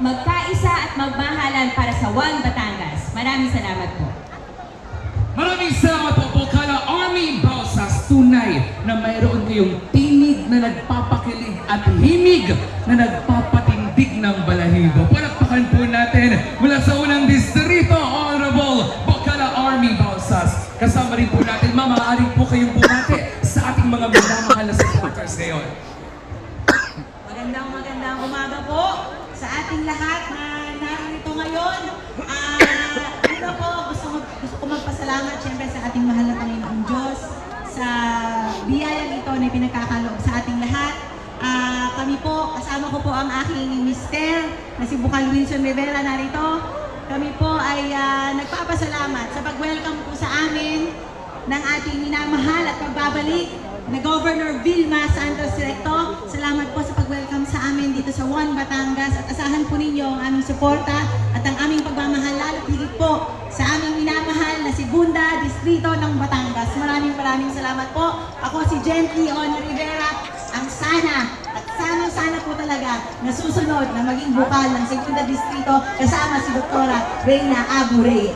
magkaisa at magmahalan para sa One Batangas. Maraming salamat po. Maraming salamat po, Bocala Army Bausas. Tunay na mayroon kayong tinig na nagpapakilig at himig na nagpapatindig ng balahibo. Palakpakan po natin mula sa unang distrito, Honorable Bocala Army Bausas. Kasama rin po natin, maaari po kayong bumati sa ating mga minamahal na supporters ngayon. Magandang umaga po sa ating lahat na narito ngayon. Una po, gusto ko magpasalamat siyempre sa ating mahal na Panginoong Diyos sa biyayang ito na pinagkakaloob sa ating lahat. Kami po, kasama ko po ang aking mister na si Bukal Wilson Rivera narito. Kami po ay nagpapasalamat sa pag-welcome po sa amin ng ating minamahal at pagbabalik na Governor Vilma Santos Recto. Salamat po sa pag-welcome sa amin dito sa One Batangas at asahan po ninyo ang aming suporta at ang aming pagmamahal lalo't higit po sa aming minamahal na Segunda Distrito ng Batangas. Maraming salamat po. Ako si Gently On Rivera, ang sana at sana po talaga na susunod na maging bukal ng Segunda Distrito kasama si Doktora Reyna Abu Reyes.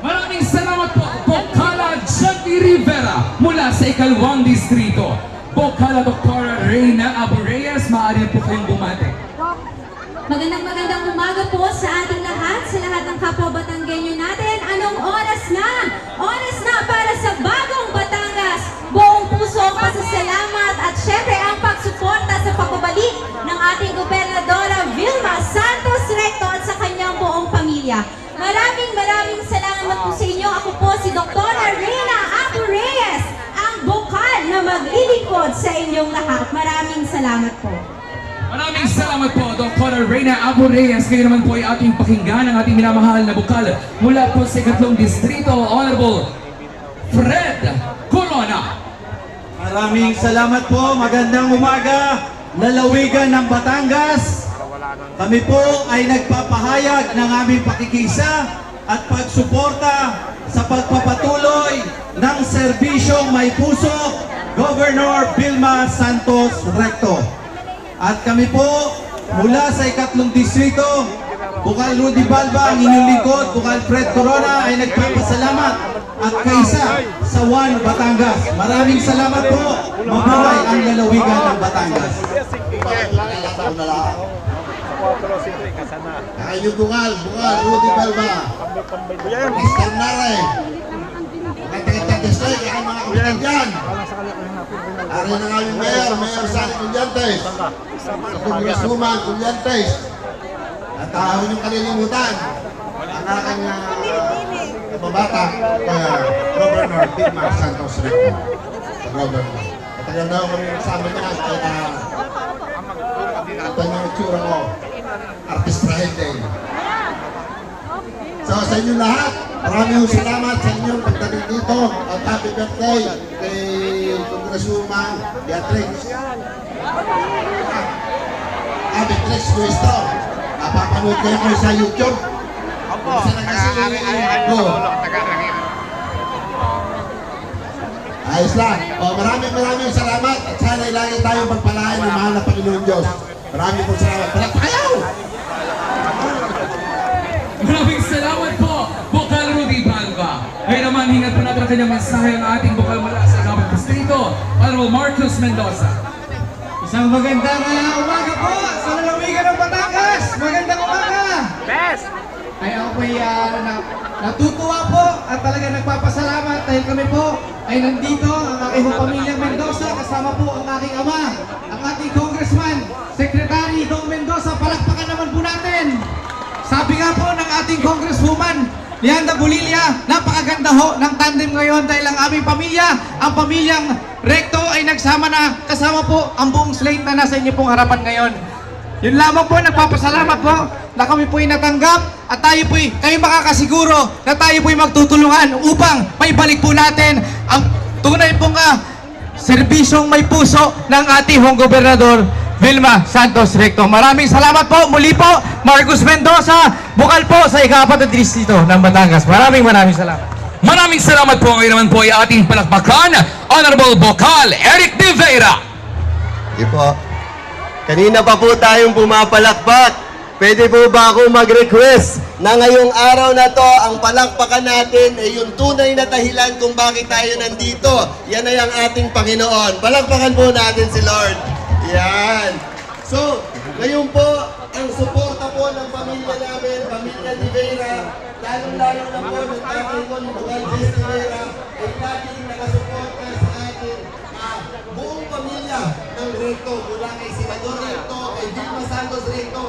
Maraming salamat po, Bocala Gently Rivera mula sa ikalawang distrito. Bocala Dr. Reyna Abu Reyes, maaari po kayong bumati. Magandang umaga po sa ating lahat, sa lahat ng kapwa Batanggenyo natin. Anong oras na? Oras na para sa bagong Batangas. Buong pusong pasasalamat at syempre ang pagsuporta sa pagbabalik ng ating Gobernadora Vilma Santos Recto at sa kanyang buong pamilya. Maraming salamat po sa inyo. Ako po si Dr. Reyna Abu Reyes, ang bukal na maglilingkod sa inyong lahat. Maraming salamat po. Maraming salamat po, Dr. Reyna Abu Reyes. Ngayon naman po ay ating pakinggan ang ating minamahal na bukal mula po sa ikatlong distrito, Honorable Fred Corona. Maraming salamat po. Magandang umaga, lalawigan ng Batangas. Kami po ay nagpapahayag ng aming pakikisa at pagsuporta sa pagpapatuloy ng serbisyong may puso, Governor Vilma Santos Recto. At kami po mula sa ikatlong distrito, Bukal Rudy Balba, ang inyong lingkod, Bukal Fred Corona ay nagpapasalamat at kaisa sa One Batangas. Maraming salamat po. Mabuhay ang lalawigan ng Batangas. Kayo Bukal Rudy Balba, Mr. Nare, Magandang District, ang mga kapitan dyan. Ari na nga yung Mayor Sally Colliantes, Congresswoman Colliantes, at ahon yung kalilimutan, ang aking kababata, Governor Vilma Santos Recto. Governor. Matagal na ako kami nagsama niya, kaya ito yung itsura ko, artistrahin din. So sa inyo lahat, maraming salamat sa inyong pagdating dito at happy birthday kay Congresswoman Beatrix. Beatrix Nuestro. Papanood kayo ko sa YouTube. Kasi na kasi ko. Ayos lang. Maraming salamat at sana lagi tayong pagpalain ng mahal na Panginoon Diyos. Maraming po salamat. Palakpayaw! Maraming salamat po, Bukal Rudy Balba. Ngayon naman, hingat po natin ang kanyang mensahe ng ating bukal mula sa ikalawang distrito, Honorable Marcos Mendoza. Isang magandang umaga po sa lalawigan ng Batangas. Magandang umaga. Best! Ay ako po'y natutuwa po at talaga nagpapasalamat dahil kami po ay nandito, ang aking pamilyang Mendoza, kasama po ang aking ama, ang ating Congressman, Secretary Dong Mendoza. Palakpakan naman po natin. Sabi nga po ng ating Congresswoman Leanda Bulilia, napakaganda ho ng tandem ngayon dahil ang aming pamilya, ang pamilyang Recto ay nagsama na, kasama po ang buong slate na nasa inyo pong harapan ngayon. Yun lamang po, nagpapasalamat po na kami po'y natanggap at tayo po'y, kayo makakasiguro na tayo po'y magtutulungan upang may balik po natin ang tunay pong serbisyong may puso ng ating Gobernador Vilma Santos Recto. Maraming salamat po. Muli po, Marcos Mendoza, bukal po sa ika-4 distrito ng Batangas. Maraming salamat. Maraming salamat po. Ngayon naman po ay ating palakpakan, Honorable Bocala Eric De Vera. Di po. Kanina pa po tayong pumapalakpak pwede po ba ako mag-request na ngayong araw na to, ang palakpakan natin ay yung tunay na dahilan kung bakit tayo nandito. Yan ay ang ating Panginoon. Palakpakan po natin si Lord. Yan. So, ngayon po, ang suporta po ng pamilya namin, pamilya ni Vera, lalong-lalo na po ng tatay ko, ni Evangelist ni Vera, ay laging nakasuporta sa atin buong pamilya ng Recto, mula kay Senador Recto, kay Vilma Santos Recto,